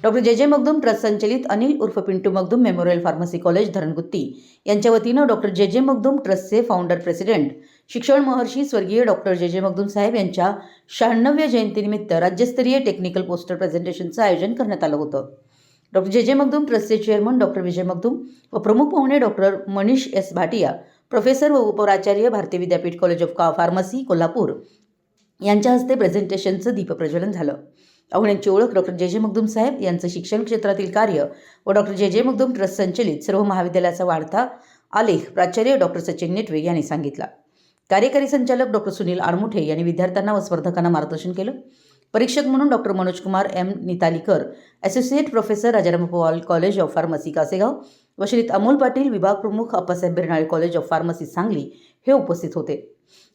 Doctor जे Magdum trust संचलित अनिल उर्फ Pintu Magdum memorial pharmacy college Dharangutti यांच्या वतीनं डॉक्टर जे मगदूम ट्रस्टचे फाउंडर प्रेसिडेंट शिक्षण महर्षी स्वर्गीय डॉक्टर जे मगदूम साहेब यांच्या 96व्या जयंतीनिमित्त राज्यस्तरीय टेक्निकल पोस्टर प्रेझेंटेशनचं आयोजन करण्यात आलं होतं। डॉक्टर जे मगदूम ट्रस्टचे चेअरमन डॉक्टर विजय मगदूम व प्रमुख पाहुणे doctor Manish S Bhatia, professor व उपप्राचार्य, भारतीय विद्यापीठ कॉलेज ऑफ फार्मसी कोल्हापूर यांच्या हस्ते प्रेझेंटेशनचं दीपप्रज्वलन झालं। पाहुण्यांची ओळख डॉक्टर जे मगदूम साहेब यांचं शिक्षण क्षेत्रातील कार्य व डॉक्टर जे मगदूम ट्रस्ट संचलित सर्व महाविद्यालयाचा वाढता आलेख प्राचार्य डॉक्टर सचिन नेटवे यांनी सांगितला। कार्यकारी संचालक डॉक्टर सुनील आडमुठे यांनी विद्यार्थ्यांना व स्पर्धकांना मार्गदर्शन केलं। परीक्षक म्हणून doctor Manoj Kumar M Nitalikar, associate professor Rajaram Pawar college of pharmacy Kasegaon व श्रीत अमोल पाटील, विभाग प्रमुख Appasaheb Birnale college of pharmacy Sangli हे उपस्थित होते।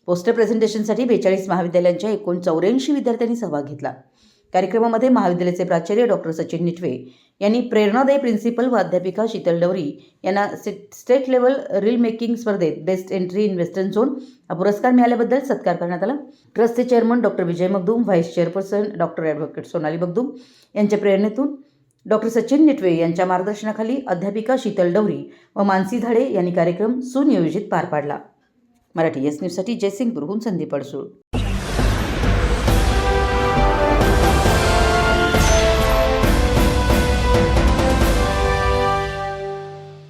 पोस्टर प्रेझेंटेशनसाठी 42 महाविद्यालयांच्या एकूण 84 विद्यार्थ्यांनी सहभाग घेतला। कार्यक्रमामध्ये महाविद्यालयाचे प्राचार्य डॉक्टर सचिन निटवे यांनी प्रेरणादायी प्रिन्सिपल व अध्यापिका शीतल डवरी यांना स्टेट लेवल रील मेकिंग स्पर्धेत best entry in western zone हा पुरस्कार मिळाल्याबद्दल सत्कार करण्यात आला। ट्रस्टचे chairman doctor Vijay Magdum, vice chairperson doctor advocate Sonali Magdum यांच्या प्रेरणेतून डॉक्टर सचिन निटवे यांच्या मार्गदर्शनाखाली अध्यापिका शीतल डवरी व मानसी धाडे यांनी कार्यक्रम सुनियोजित पार पाडला। मराठी एस न्यूजसाठी जयसिंगपूरहून संदीप अडसूळ।